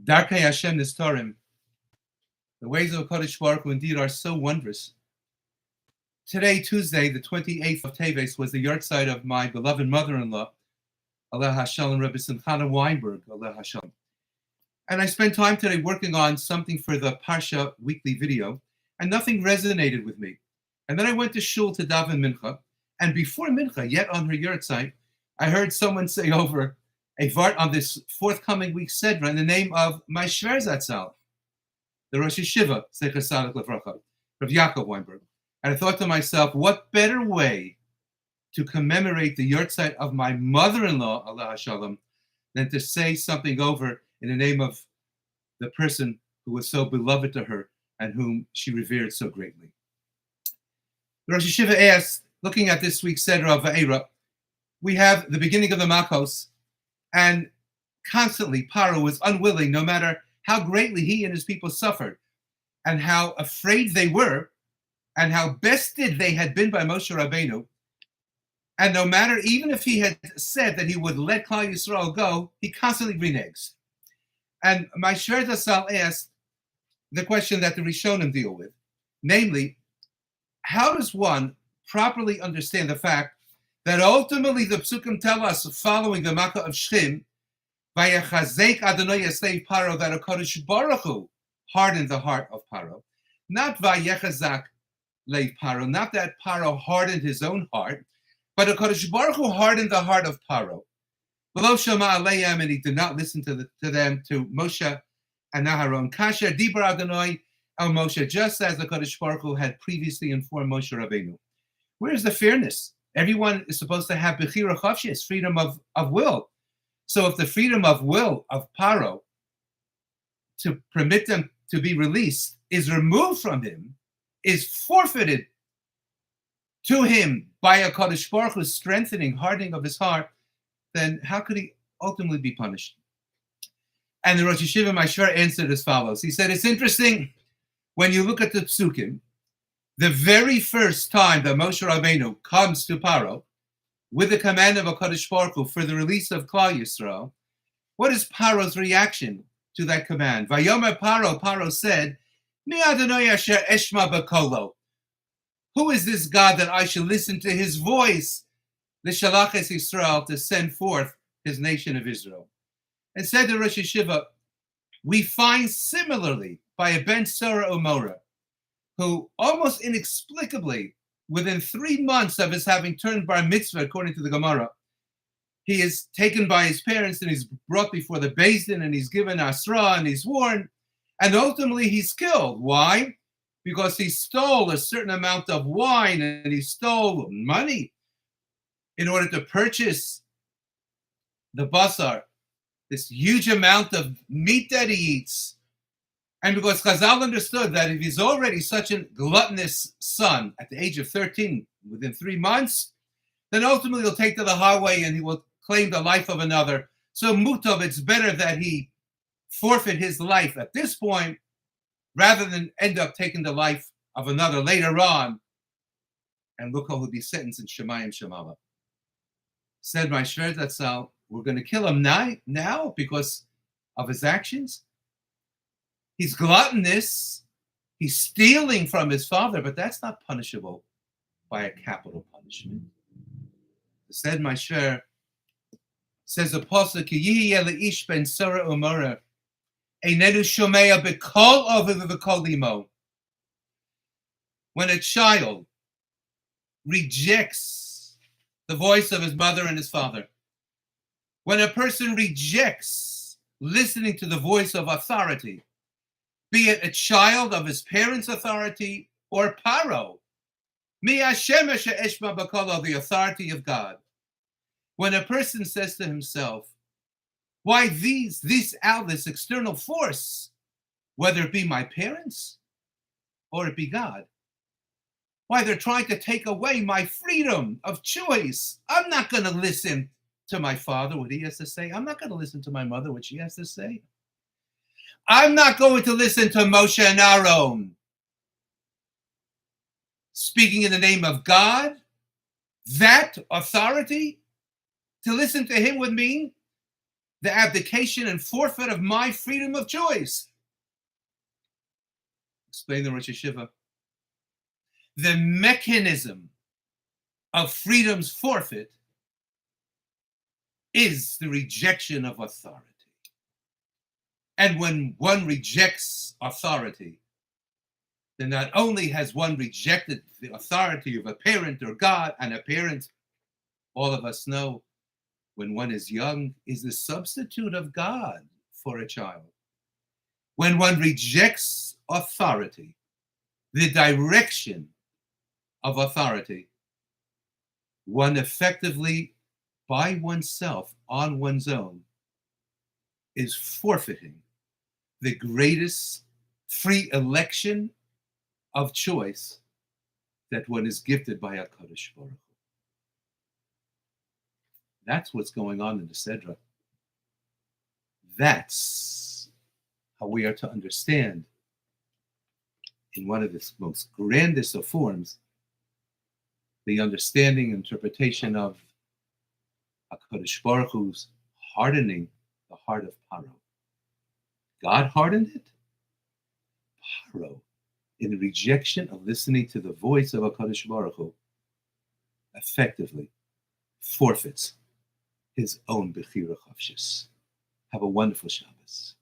Darkei Hashem Nistorim. The ways of Kodesh Baruch Hu indeed are so wondrous. Today, Tuesday, the 28th of Teves, was the yahrzeit of my beloved mother-in-law, Aleh Hashalom, Rabbi Simchana Weinberg, Aleh Hashalom. And I spent time today working on something for the Parsha weekly video, and nothing resonated with me. And then I went to shul to daven mincha, and before mincha, yet on her yahrzeit, I heard someone say over a vart on this forthcoming week's sedra in the name of my Shver Zatzal, the Rosh Yeshiva, Zecher Tzaddik Levracha, Rav Yaakov Weinberg. And I thought to myself, what better way to commemorate the yahrzeit of my mother-in-law, Aleh Hashalom, than to say something over in the name of the person who was so beloved to her and whom she revered so greatly. The Rosh Yeshiva asked, looking at this week's Seder of VaEira, we have the beginning of the Makos, and constantly Paro was unwilling, no matter how greatly he and his people suffered, and how afraid they were, and how bested they had been by Moshe Rabbeinu. And no matter, even if he had said that he would let Klal Yisrael go, he constantly reneges. And my Shver Zatzal asked the question that the Rishonim deal with, namely, how does one properly understand the fact that ultimately the Psukim tell us, following the Makkah of Shechem, Vayachazek Adonai Yaslev Paro, that HaKadosh Baruch Hu hardened the heart of Paro, not Vayachazak Lev Paro, not that Paro hardened his own heart, but HaKadosh Baruch Hu hardened the heart of Paro. Below Shema Aleim, and he did not listen to them, to Moshe and Aharon. Kasher Dibra Adonai El Moshe, just as the HaKadosh Baruch Hu had previously informed Moshe Rabbeinu. Where's the fairness? Everyone is supposed to have Bechira Chavshis, freedom of will. So if the freedom of will of Paro to permit them to be released is removed from him, is forfeited to him by a Kadosh Baruch Hu strengthening, hardening of his heart, then how could he ultimately be punished? And the Rosh Yeshiva Mashver answered as follows. He said, it's interesting, when you look at the Psukim, the very first time that Moshe Rabbeinu comes to Paro with the command of HaKadosh Baruch Hu for the release of Klal Yisrael, what is Paro's reaction to that command? Vayomer Paro said, Mi Adonai asher eshma b'kolo. Who is this God that I should listen to his voice, l'shalach es Yisrael, to send forth his nation of Israel? And said the Rosh Yeshiva, we find similarly by a Ben Sora Umora, who almost inexplicably, within 3 months of his having turned bar mitzvah, according to the Gemara, he is taken by his parents and he's brought before the Beis Din and he's given asra and he's warned, and ultimately he's killed. Why? Because he stole a certain amount of wine and he stole money in order to purchase the basar, this huge amount of meat that he eats. And because Chazal understood that if he's already such a gluttonous son at the age of 13, within 3 months, then ultimately he'll take to the highway and he will claim the life of another. So Mutov, it's better that he forfeit his life at this point rather than end up taking the life of another later on. And look how he'll be sentenced in Shemayim Shemala. Said my Shver Zatzal, we're going to kill him now because of his actions. He's gluttonous, he's stealing from his father, but that's not punishable by a capital punishment. Said my Shver, says the Apostle, Ki yihyeh le'ish ben Sora umora, einedu shomea b'kol aviv v'kol imo. When a child rejects the voice of his mother and his father, when a person rejects listening to the voice of authority, be it a child of his parents' authority or Paro, Mi Hashem asher eshma b'kolo, the authority of God. When a person says to himself, why this external force, whether it be my parents or it be God, why they're trying to take away my freedom of choice. I'm not going to listen to my father, what he has to say. I'm not going to listen to my mother, what she has to say. I'm not going to listen to Moshe and Aaron speaking in the name of God. That authority, to listen to him would mean the abdication and forfeit of my freedom of choice. Explain the Rosh Hashiva. The mechanism of freedom's forfeit is the rejection of authority. And when one rejects authority, then not only has one rejected the authority of a parent or God, and a parent, all of us know, when one is young, is the substitute of God for a child. When one rejects authority, the direction of authority, one effectively, by oneself, on one's own, is forfeiting the greatest free election of choice that one is gifted by HaKadosh Baruch Hu. That's what's going on in the Sedra. That's how we are to understand, in one of the most grandest of forms, the understanding and interpretation of HaKadosh Baruch Hu's hardening the heart of Paro. God hardened it. Paro, in the rejection of listening to the voice of HaKadosh Baruch Hu, effectively forfeits his own Bechira Chavshis. Have a wonderful Shabbos.